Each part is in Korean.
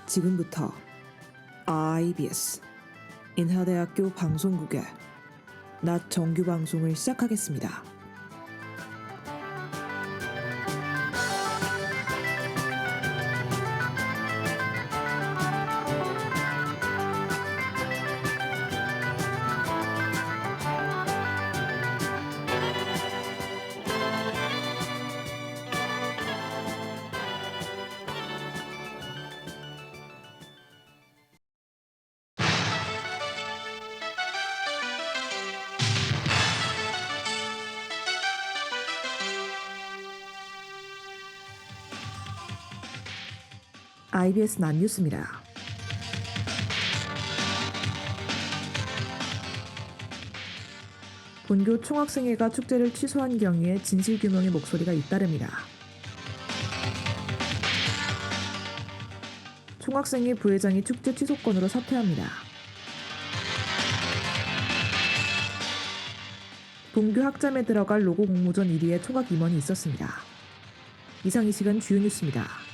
지금부터 IBS 인하대학교 방송국의 낮 정규 방송을 시작하겠습니다. IBS 낮 뉴스입니다. 본교 총학생회가 축제를 취소한 경위에 진실규명의 목소리가 잇따릅니다. 총학생회 부회장이 축제 취소건으로 사퇴합니다. 본교 학점에 들어갈 로고 공모전 1위에 총학 임원이 있었습니다. 이상 이 시간 주요 뉴스입니다.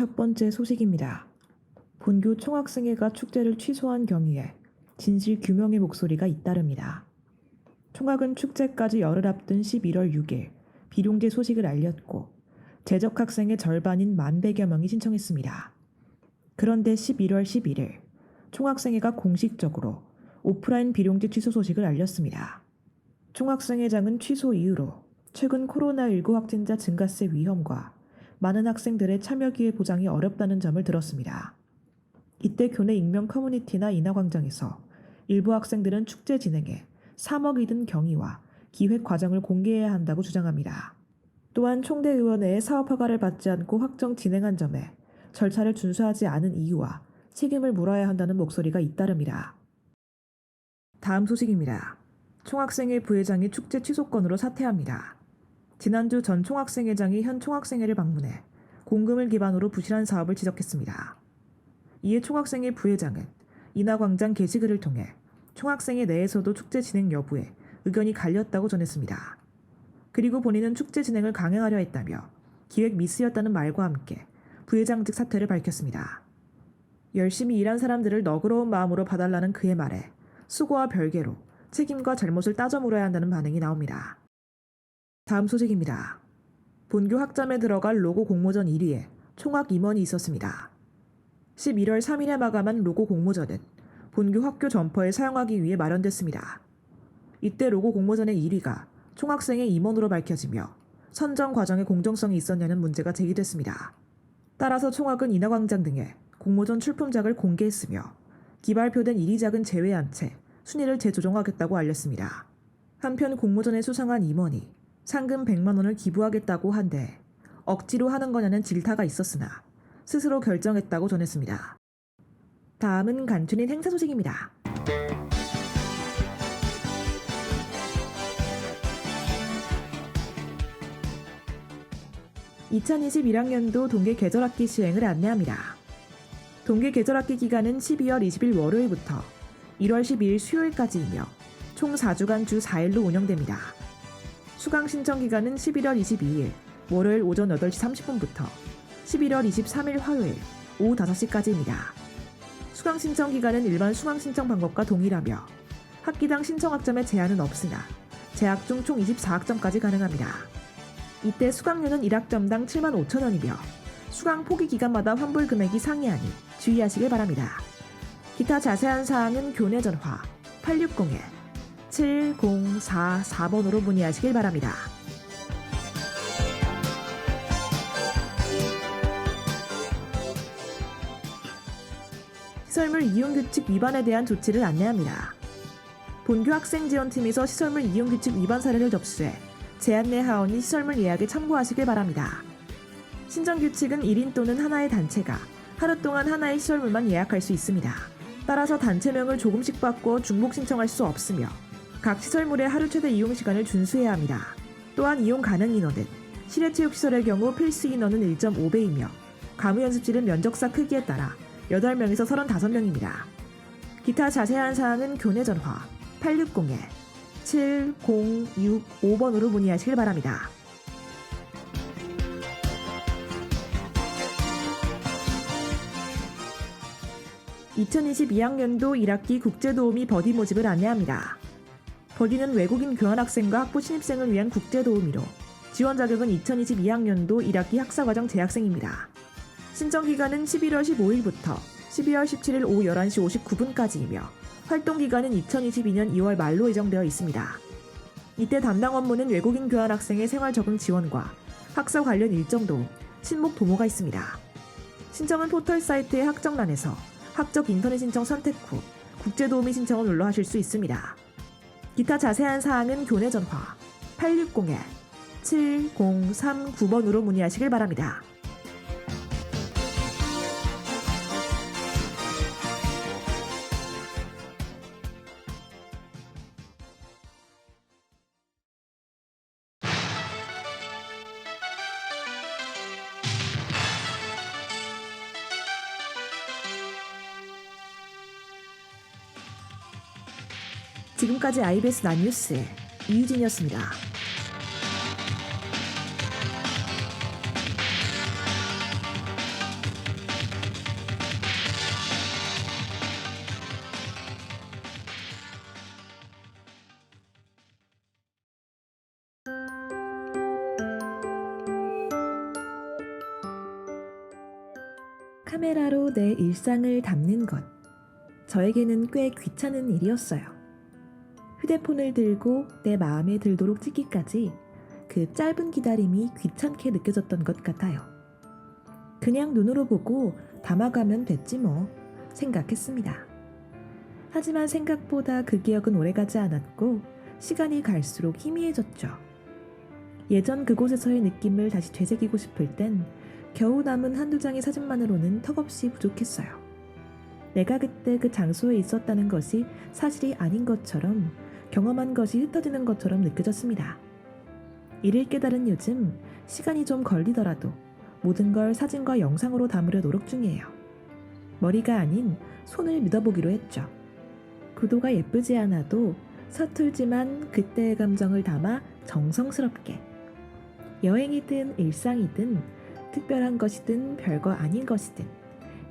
첫 번째 소식입니다. 본교 총학생회가 축제를 취소한 경위에 진실 규명의 목소리가 잇따릅니다. 총학은 축제까지 열흘 앞둔 11월 6일 비룡제 소식을 알렸고 재적 학생의 절반인 10,100여 명이 신청했습니다. 그런데 11월 11일 총학생회가 공식적으로 오프라인 비룡제 취소 소식을 알렸습니다. 총학생회장은 취소 이후로 최근 코로나19 확진자 증가세 위험과 많은 학생들의 참여 기회 보장이 어렵다는 점을 들었습니다. 이때 교내 익명 커뮤니티나 인하광장에서 일부 학생들은 축제 진행에 3억이 든 경위와 기획 과정을 공개해야 한다고 주장합니다. 또한 총대의원회의 사업 허가를 받지 않고 확정 진행한 점에 절차를 준수하지 않은 이유와 책임을 물어야 한다는 목소리가 잇따릅니다. 다음 소식입니다. 총학생회 부회장이 축제 취소건으로 사퇴합니다. 지난주 전 총학생회장이 현 총학생회를 방문해 공금을 기반으로 부실한 사업을 지적했습니다. 이에 총학생회 부회장은 인하광장 게시글을 통해 총학생회 내에서도 축제 진행 여부에 의견이 갈렸다고 전했습니다. 그리고 본인은 축제 진행을 강행하려 했다며 기획 미스였다는 말과 함께 부회장직 사퇴를 밝혔습니다. 열심히 일한 사람들을 너그러운 마음으로 봐달라는 그의 말에 수고와 별개로 책임과 잘못을 따져 물어야 한다는 반응이 나옵니다. 다음 소식입니다. 본교 학점에 들어갈 로고 공모전 1위에 총학 임원이 있었습니다. 11월 3일에 마감한 로고 공모전은 본교 학교 점퍼에 사용하기 위해 마련됐습니다. 이때 로고 공모전의 1위가 총학생의 임원으로 밝혀지며 선정 과정에 공정성이 있었냐는 문제가 제기됐습니다. 따라서 총학은 인하광장 등에 공모전 출품작을 공개했으며 기발표된 1위작은 제외한 채 순위를 재조정하겠다고 알렸습니다. 한편 공모전에 수상한 임원이 상금 100만 원을 기부하겠다고 한데 억지로 하는 거냐는 질타가 있었으나 스스로 결정했다고 전했습니다. 다음은 간추린 행사 소식입니다. (2021학년도) 동계 계절학기 시행을 안내합니다. 동계 계절학기 기간은 12월 20일 월요일부터 1월 12일 수요일까지이며 총 4주간 주 4일로 운영됩니다. 수강 신청 기간은 11월 22일 월요일 오전 8시 30분부터 11월 23일 화요일 오후 5시까지입니다. 수강 신청 기간은 일반 수강 신청 방법과 동일하며 학기당 신청 학점에 제한은 없으나 재학 중 총 24학점까지 가능합니다. 이때 수강료는 1학점당 75,000원이며 수강 포기 기간마다 환불 금액이 상이하니 주의하시길 바랍니다. 기타 자세한 사항은 교내 전화 860-7044번으로 문의하시길 바랍니다. 시설물 이용규칙 위반에 대한 조치를 안내합니다. 본교 학생지원팀에서 시설물 이용규칙 위반 사례를 접수해 제안내 하원이 시설물 예약에 참고하시길 바랍니다. 신정규칙은 1인 또는 하나의 단체가 하루 동안 하나의 시설물만 예약할 수 있습니다. 따라서 단체명을 조금씩 바꿔 중복 신청할 수 없으며 각 시설물의 하루 최대 이용 시간을 준수해야 합니다. 또한 이용 가능 인원은 실외체육시설의 경우 필수 인원은 1.5배이며 가무연습실은 면적사 크기에 따라 8명에서 35명입니다. 기타 자세한 사항은 교내 전화 860-7065번으로 문의하시길 바랍니다. (2022학년도 1학기 국제도우미 버디 모집을 안내합니다. 버디는 외국인 교환학생과 학부 신입생을 위한 국제도우미로 지원 자격은 2022학년도 1학기 학사과정 재학생입니다. 신청 기간은 11월 15일부터 12월 17일 오후 11시 59분까지이며 활동 기간은 2022년 2월 말로 예정되어 있습니다. 이때 담당 업무는 외국인 교환학생의 생활 적응 지원과 학사 관련 일정 도움, 친목 도모가 있습니다. 신청은 포털 사이트의 학정란에서 학적 인터넷 신청 선택 후 국제도우미 신청을 눌러 하실 수 있습니다. 기타 자세한 사항은 교내 전화 860-7039번으로 문의하시길 바랍니다. 지금까지 IBS 난뉴스 이유진이었습니다. 카메라로 내 일상을 담는 것. 저에게는 꽤 귀찮은 일이었어요. 휴대폰을 들고 내 마음에 들도록 찍기까지 그 짧은 기다림이 귀찮게 느껴졌던 것 같아요. 그냥 눈으로 보고 담아가면 됐지 뭐 생각했습니다. 하지만 생각보다 그 기억은 오래가지 않았고 시간이 갈수록 희미해졌죠. 예전 그곳에서의 느낌을 다시 되새기고 싶을 땐 겨우 남은 한두 장의 사진만으로는 턱없이 부족했어요. 내가 그때 그 장소에 있었다는 것이 사실이 아닌 것처럼, 경험한 것이 흩어지는 것처럼 느껴졌습니다. 이를 깨달은 요즘 시간이 좀 걸리더라도 모든 걸 사진과 영상으로 담으려 노력 중이에요. 머리가 아닌 손을 믿어보기로 했죠. 구도가 예쁘지 않아도 서툴지만 그때의 감정을 담아 정성스럽게. 여행이든 일상이든 특별한 것이든 별거 아닌 것이든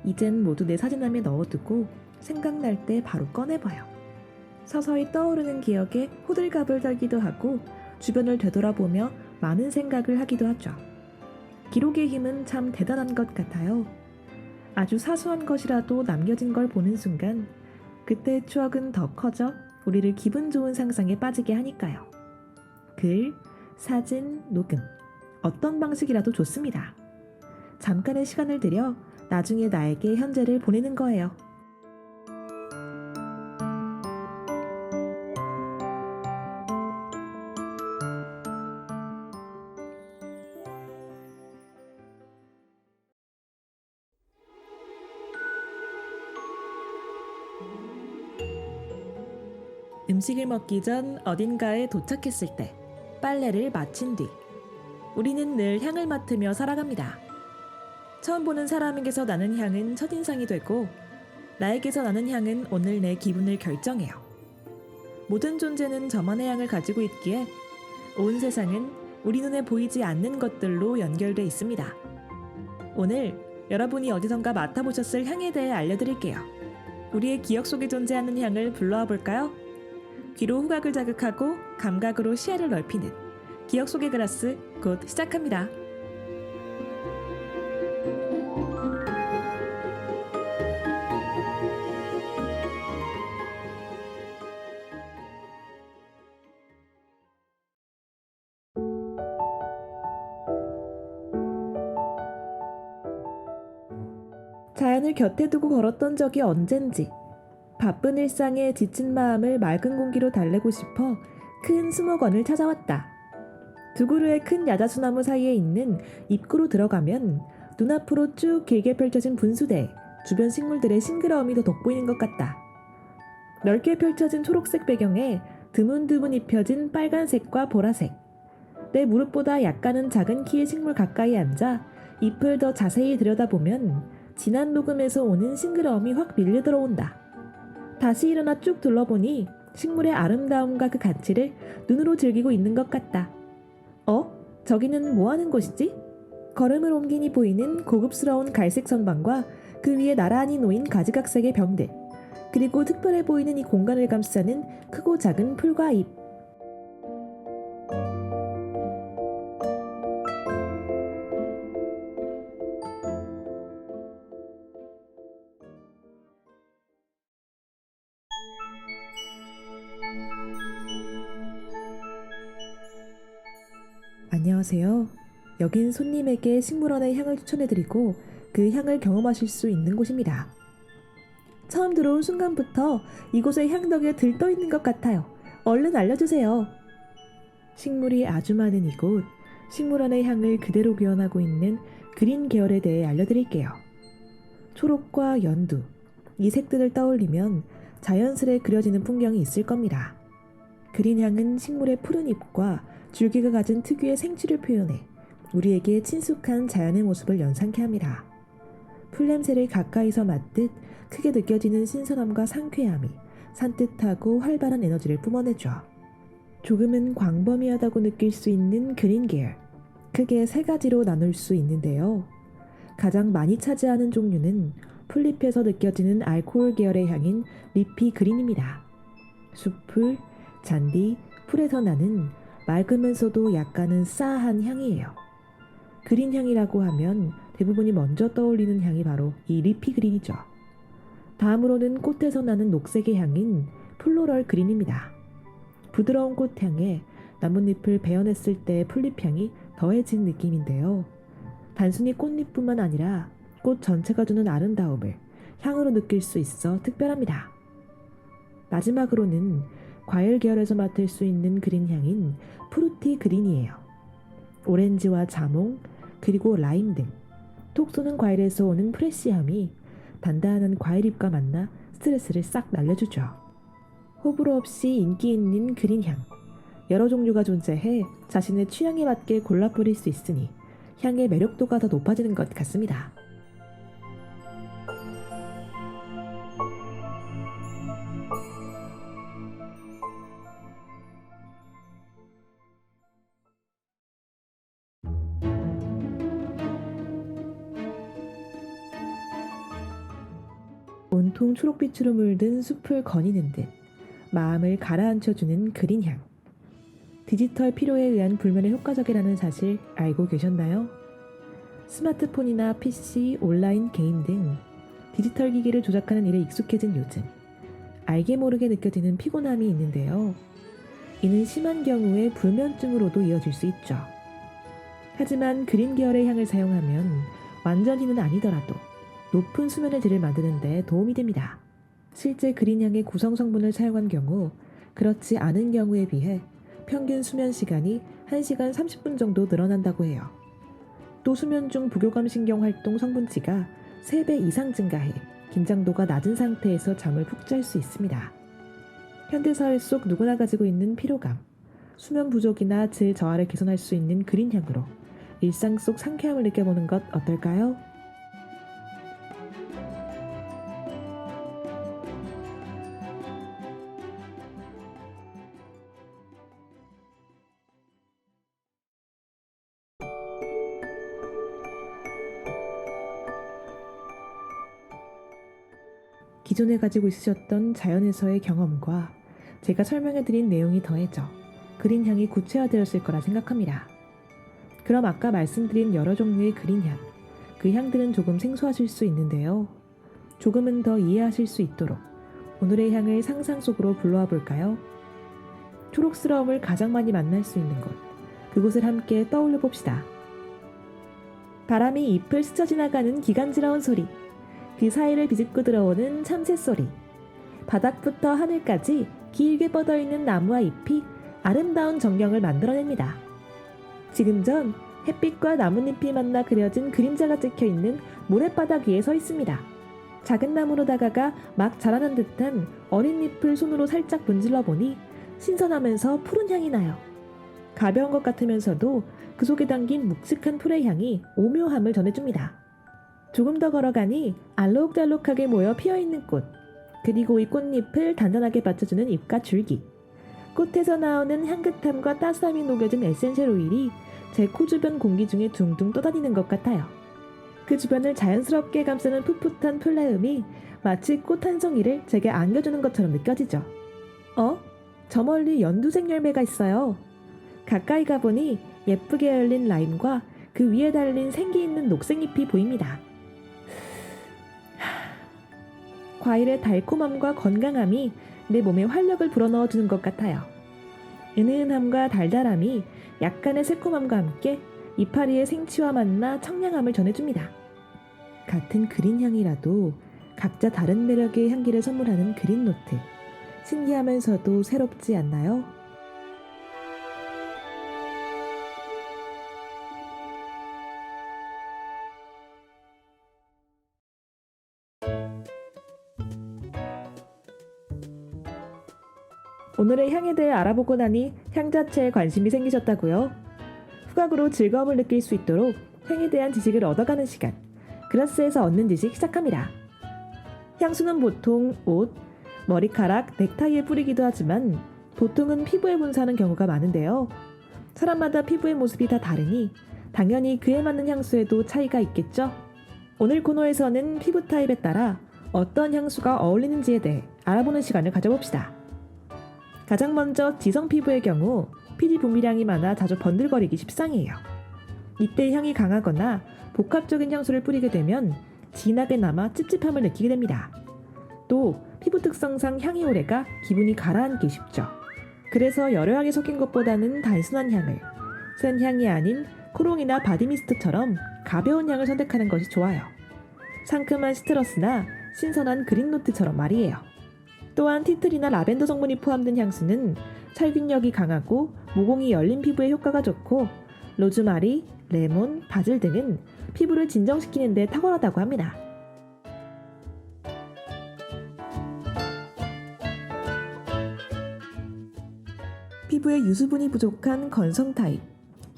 이젠 모두 내 사진함에 넣어두고 생각날 때 바로 꺼내봐요. 서서히 떠오르는 기억에 호들갑을 떨기도 하고 주변을 되돌아보며 많은 생각을 하기도 하죠. 기록의 힘은 참 대단한 것 같아요. 아주 사소한 것이라도 남겨진 걸 보는 순간 그때의 추억은 더 커져 우리를 기분 좋은 상상에 빠지게 하니까요. 글, 사진, 녹음 어떤 방식이라도 좋습니다. 잠깐의 시간을 들여 나중에 나에게 현재를 보내는 거예요. 음식을 먹기 전 어딘가에 도착했을 때, 빨래를 마친 뒤 우리는 늘 향을 맡으며 살아갑니다. 처음 보는 사람에게서 나는 향은 첫인상이 되고 나에게서 나는 향은 오늘 내 기분을 결정해요. 모든 존재는 저만의 향을 가지고 있기에 온 세상은 우리 눈에 보이지 않는 것들로 연결돼 있습니다. 오늘 여러분이 어디선가 맡아보셨을 향에 대해 알려드릴게요. 우리의 기억 속에 존재하는 향을 불러와 볼까요? 귀로 후각을 자극하고 감각으로 시야를 넓히는 기억 속의 그라스 곧 시작합니다. 자연을 곁에 두고 걸었던 적이 언젠지, 바쁜 일상에 지친 마음을 맑은 공기로 달래고 싶어 큰 수목원을 찾아왔다. 두 그루의 큰 야자수나무 사이에 있는 입구로 들어가면 눈앞으로 쭉 길게 펼쳐진 분수대, 주변 식물들의 싱그러움이 더 돋보이는 것 같다. 넓게 펼쳐진 초록색 배경에 드문드문 입혀진 빨간색과 보라색. 내 무릎보다 약간은 작은 키의 식물 가까이 앉아 잎을 더 자세히 들여다보면 진한 녹음에서 오는 싱그러움이 확 밀려 들어온다. 다시 일어나 쭉 둘러보니 식물의 아름다움과 그 가치를 눈으로 즐기고 있는 것 같다. 저기는 뭐 하는 곳이지? 걸음을 옮기니 보이는 고급스러운 갈색 선반과 그 위에 나란히 놓인 가지각색의 병들, 그리고 특별해 보이는 이 공간을 감싸는 크고 작은 풀과 잎. 안녕하세요. 여긴 손님에게 식물원의 향을 추천해드리고 그 향을 경험하실 수 있는 곳입니다. 처음 들어온 순간부터 이곳의 향덕에 들떠있는 것 같아요. 얼른 알려주세요. 식물이 아주 많은 이곳, 식물원의 향을 그대로 구현하고 있는 그린 계열에 대해 알려드릴게요. 초록과 연두, 이 색들을 떠올리면 자연스레 그려지는 풍경이 있을 겁니다. 그린 향은 식물의 푸른 잎과 줄기가 가진 특유의 생취를 표현해 우리에게 친숙한 자연의 모습을 연상케 합니다. 풀냄새를 가까이서 맡듯 크게 느껴지는 신선함과 상쾌함이 산뜻하고 활발한 에너지를 뿜어내죠. 조금은 광범위하다고 느낄 수 있는 그린 계열, 크게 세 가지로 나눌 수 있는데요. 가장 많이 차지하는 종류는 풀잎에서 느껴지는 알코올 계열의 향인 리피 그린입니다. 숲풀, 잔디, 풀에서 나는 맑으면서도 약간은 싸한 향이에요. 그린 향이라고 하면 대부분이 먼저 떠올리는 향이 바로 이 리피 그린이죠. 다음으로는 꽃에서 나는 녹색의 향인 플로럴 그린입니다. 부드러운 꽃향에 나뭇잎을 베어냈을 때의 풀잎향이 더해진 느낌인데요. 단순히 꽃잎뿐만 아니라 꽃 전체가 주는 아름다움을 향으로 느낄 수 있어 특별합니다. 마지막으로는 과일 계열에서 맡을 수 있는 그린 향인 프루티 그린이에요. 오렌지와 자몽, 그리고 라임 등 톡 쏘는 과일에서 오는 프레쉬함이 단단한 과일잎과 만나 스트레스를 싹 날려주죠. 호불호 없이 인기 있는 그린 향. 여러 종류가 존재해 자신의 취향에 맞게 골라 뿌릴 수 있으니 향의 매력도가 더 높아지는 것 같습니다. 온통 초록빛으로 물든 숲을 거니는 듯 마음을 가라앉혀주는 그린 향. 디지털 피로에 의한 불면에 효과적이라는 사실 알고 계셨나요? 스마트폰이나 PC, 온라인 게임 등 디지털 기기를 조작하는 일에 익숙해진 요즘 알게 모르게 느껴지는 피곤함이 있는데요. 이는 심한 경우에 불면증으로도 이어질 수 있죠. 하지만 그린 계열의 향을 사용하면 완전히는 아니더라도 높은 수면의 질을 만드는 데 도움이 됩니다. 실제 그린 향의 구성 성분을 사용한 경우 그렇지 않은 경우에 비해 평균 수면 시간이 1시간 30분 정도 늘어난다고 해요. 또 수면 중 부교감 신경 활동 성분치가 3배 이상 증가해 긴장도가 낮은 상태에서 잠을 푹 잘 수 있습니다. 현대사회 속 누구나 가지고 있는 피로감, 수면 부족이나 질 저하를 개선할 수 있는 그린 향으로 일상 속 상쾌함을 느껴보는 것 어떨까요? 기존에 가지고 있으셨던 자연에서의 경험과 제가 설명해드린 내용이 더해져 그린 향이 구체화되었을 거라 생각합니다. 그럼 아까 말씀드린 여러 종류의 그린 향, 그 향들은 조금 생소하실 수 있는데요. 조금은 더 이해하실 수 있도록 오늘의 향을 상상 속으로 불러와 볼까요? 초록스러움을 가장 많이 만날 수 있는 곳, 그곳을 함께 떠올려 봅시다. 바람이 잎을 스쳐 지나가는 기간지러운 소리, 그 사이를 비집고 들어오는 참새 소리, 바닥부터 하늘까지 길게 뻗어있는 나무와 잎이 아름다운 전경을 만들어냅니다. 지금 전 햇빛과 나뭇잎이 만나 그려진 그림자가 찍혀있는 모래바닥 위에 서 있습니다. 작은 나무로 다가가 막 자라는 듯한 어린 잎을 손으로 살짝 문질러 보니 신선하면서 푸른 향이 나요. 가벼운 것 같으면서도 그 속에 담긴 묵직한 풀의 향이 오묘함을 전해줍니다. 조금 더 걸어가니 알록달록하게 모여 피어있는 꽃, 그리고 이 꽃잎을 단단하게 받쳐주는 잎과 줄기, 꽃에서 나오는 향긋함과 따스함이 녹여진 에센셜 오일이 제 코 주변 공기 중에 둥둥 떠다니는 것 같아요. 그 주변을 자연스럽게 감싸는 풋풋한 플레음이 마치 꽃 한 송이를 제게 안겨주는 것처럼 느껴지죠. 저 멀리 연두색 열매가 있어요. 가까이 가보니 예쁘게 열린 라임과 그 위에 달린 생기 있는 녹색잎이 보입니다. 과일의 달콤함과 건강함이 내 몸에 활력을 불어넣어주는 것 같아요. 은은함과 달달함이 약간의 새콤함과 함께 이파리의 생취와 만나 청량함을 전해줍니다. 같은 그린 향이라도 각자 다른 매력의 향기를 선물하는 그린 노트. 신기하면서도 새롭지 않나요? 오늘의 향에 대해 알아보고 나니 향 자체에 관심이 생기셨다고요? 후각으로 즐거움을 느낄 수 있도록 향에 대한 지식을 얻어가는 시간, 그라스에서 얻는 지식 시작합니다. 향수는 보통 옷, 머리카락, 넥타이에 뿌리기도 하지만 보통은 피부에 분사하는 경우가 많은데요. 사람마다 피부의 모습이 다 다르니 당연히 그에 맞는 향수에도 차이가 있겠죠? 오늘 코너에서는 피부 타입에 따라 어떤 향수가 어울리는지에 대해 알아보는 시간을 가져봅시다. 가장 먼저 지성 피부의 경우 피지 분비량이 많아 자주 번들거리기 십상이에요. 이때 향이 강하거나 복합적인 향수를 뿌리게 되면 진하게 남아 찝찝함을 느끼게 됩니다. 또 피부 특성상 향이 오래가 기분이 가라앉기 쉽죠. 그래서 여러 향이 섞인 것보다는 단순한 향을, 센 향이 아닌 코롱이나 바디미스트처럼 가벼운 향을 선택하는 것이 좋아요. 상큼한 시트러스나 신선한 그린노트처럼 말이에요. 또한 티트리나 라벤더 성분이 포함된 향수는 살균력이 강하고 모공이 열린 피부에 효과가 좋고 로즈마리, 레몬, 바질 등은 피부를 진정시키는 데 탁월하다고 합니다. 피부에 유수분이 부족한 건성 타입.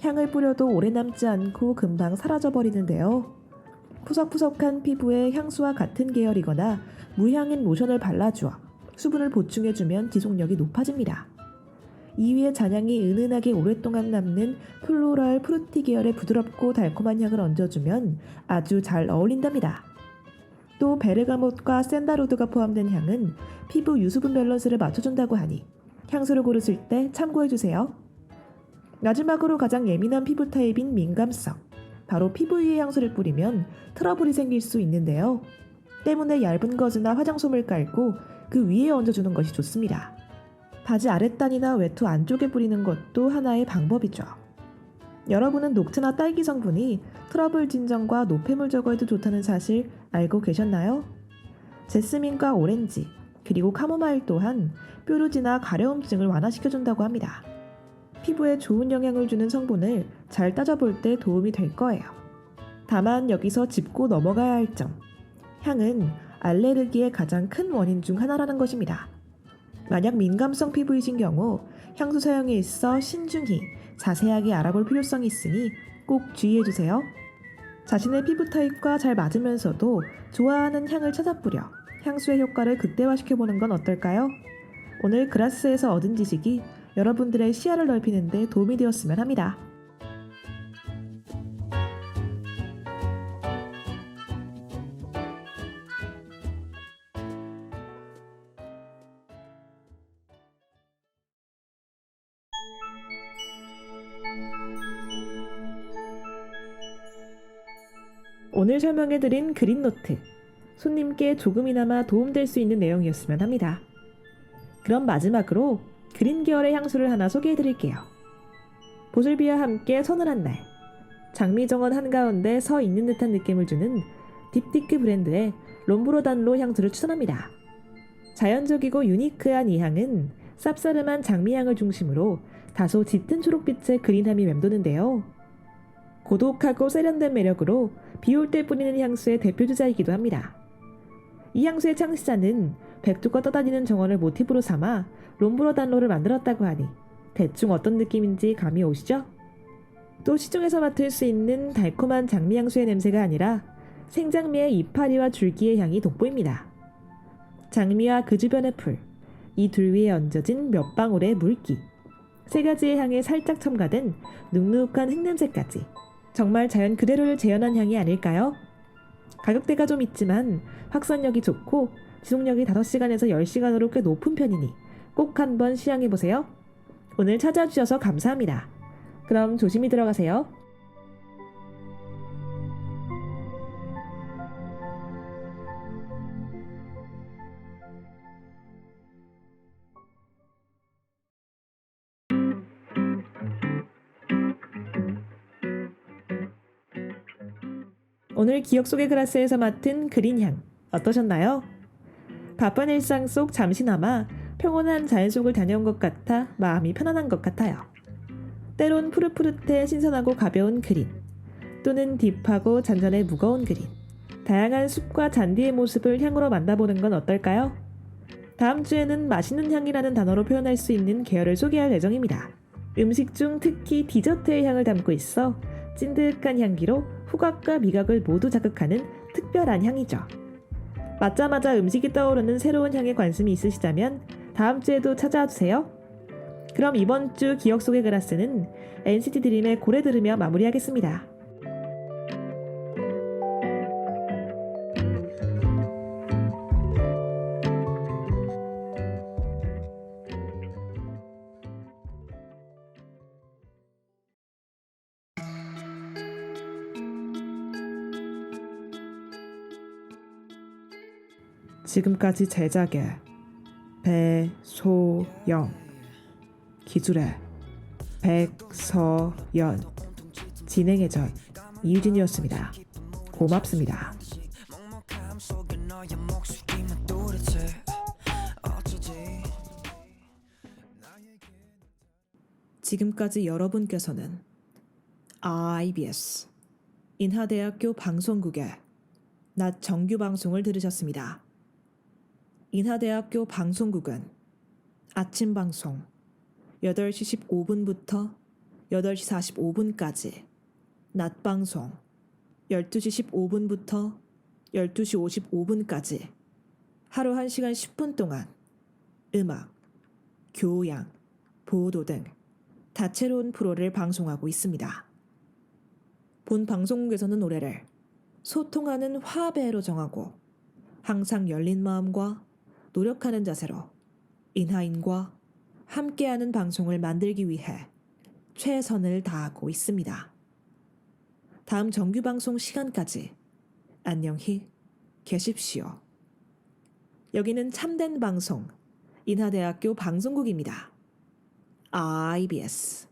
향을 뿌려도 오래 남지 않고 금방 사라져버리는데요. 푸석푸석한 피부에 향수와 같은 계열이거나 무향인 로션을 발라주어 수분을 보충해주면 지속력이 높아집니다. 2위에 잔향이 은은하게 오랫동안 남는 플로럴 프루티 계열의 부드럽고 달콤한 향을 얹어주면 아주 잘 어울린답니다. 또 베르가못과 샌다로드가 포함된 향은 피부 유수분 밸런스를 맞춰준다고 하니 향수를 고르실 때 참고해주세요. 마지막으로 가장 예민한 피부 타입인 민감성. 바로 피부 위에 향수를 뿌리면 트러블이 생길 수 있는데요. 때문에 얇은 거즈나 화장솜을 깔고 그 위에 얹어주는 것이 좋습니다. 바지 아랫단이나 외투 안쪽에 뿌리는 것도 하나의 방법이죠. 여러분은 녹차나 딸기 성분이 트러블 진정과 노폐물 제거에도 좋다는 사실 알고 계셨나요? 제스민과 오렌지, 그리고 카모마일 또한 뾰루지나 가려움증을 완화시켜준다고 합니다. 피부에 좋은 영향을 주는 성분을 잘 따져볼 때 도움이 될 거예요. 다만 여기서 짚고 넘어가야 할 점. 향은 알레르기의 가장 큰 원인 중 하나라는 것입니다. 만약 민감성 피부이신 경우 향수 사용에 있어 신중히 자세하게 알아볼 필요성이 있으니 꼭 주의해주세요. 자신의 피부 타입과 잘 맞으면서도 좋아하는 향을 찾아 뿌려 향수의 효과를 극대화시켜보는 건 어떨까요? 오늘 그라스에서 얻은 지식이 여러분들의 시야를 넓히는 데 도움이 되었으면 합니다. 오늘 설명해드린 그린노트, 손님께 조금이나마 도움될 수 있는 내용이었으면 합니다. 그럼 마지막으로 그린 계열의 향수를 하나 소개해드릴게요. 보슬비와 함께 서늘한 날, 장미정원 한가운데 서 있는 듯한 느낌을 주는 딥티크 브랜드의 롬브로단로 향수를 추천합니다. 자연적이고 유니크한 이 향은 쌉싸름한 장미향을 중심으로 다소 짙은 초록빛의 그린함이 맴도는데요. 고독하고 세련된 매력으로 비 올 때 뿌리는 향수의 대표주자이기도 합니다. 이 향수의 창시자는 백두가 떠다니는 정원을 모티브로 삼아 롬브로단로를 만들었다고 하니 대충 어떤 느낌인지 감이 오시죠? 또 시중에서 맡을 수 있는 달콤한 장미향수의 냄새가 아니라 생장미의 이파리와 줄기의 향이 돋보입니다. 장미와 그 주변의 풀, 이 둘 위에 얹어진 몇 방울의 물기, 세 가지의 향에 살짝 첨가된 눅눅한 흙냄새까지 정말 자연 그대로를 재현한 향이 아닐까요? 가격대가 좀 있지만 확산력이 좋고 지속력이 5시간에서 10시간으로 꽤 높은 편이니 꼭 한번 시향해보세요. 오늘 찾아주셔서 감사합니다. 그럼 조심히 들어가세요. 오늘 기억 속의 그라스에서 맡은 그린향 어떠셨나요? 바쁜 일상 속 잠시나마 평온한 자연 속을 다녀온 것 같아 마음이 편안한 것 같아요. 때론 푸릇푸릇해 신선하고 가벼운 그린, 또는 딥하고 잔잔해 무거운 그린, 다양한 숲과 잔디의 모습을 향으로 만나보는 건 어떨까요? 다음 주에는 맛있는 향이라는 단어로 표현할 수 있는 계열을 소개할 예정입니다. 음식 중 특히 디저트의 향을 담고 있어 찐득한 향기로 후각과 미각을 모두 자극하는 특별한 향이죠. 맞자마자 음식이 떠오르는 새로운 향에 관심이 있으시다면 다음 주에도 찾아와 주세요. 그럼 이번 주 기억 속의 그라스는 NCT 드림의 고래 들으며 마무리하겠습니다. 지금까지 제작의 배소영, 기술의 백서연, 진행의 전 이유진이었습니다. 고맙습니다. 지금까지 여러분께서는 IBS 인하대학교 방송국의 낮 정규 방송을 들으셨습니다. 인하대학교 방송국은 아침 방송 8시 15분부터 8시 45분까지, 낮 방송 12시 15분부터 12시 55분까지 하루 1시간 10분 동안 음악, 교양, 보도 등 다채로운 프로를 방송하고 있습니다. 본 방송국에서는 노래를 소통하는 화배로 정하고 항상 열린 마음과 노력하는 자세로 인하인과 함께하는 방송을 만들기 위해 최선을 다하고 있습니다. 다음 정규 방송 시간까지 안녕히 계십시오. 여기는 참된 방송 인하대학교 방송국입니다. IBS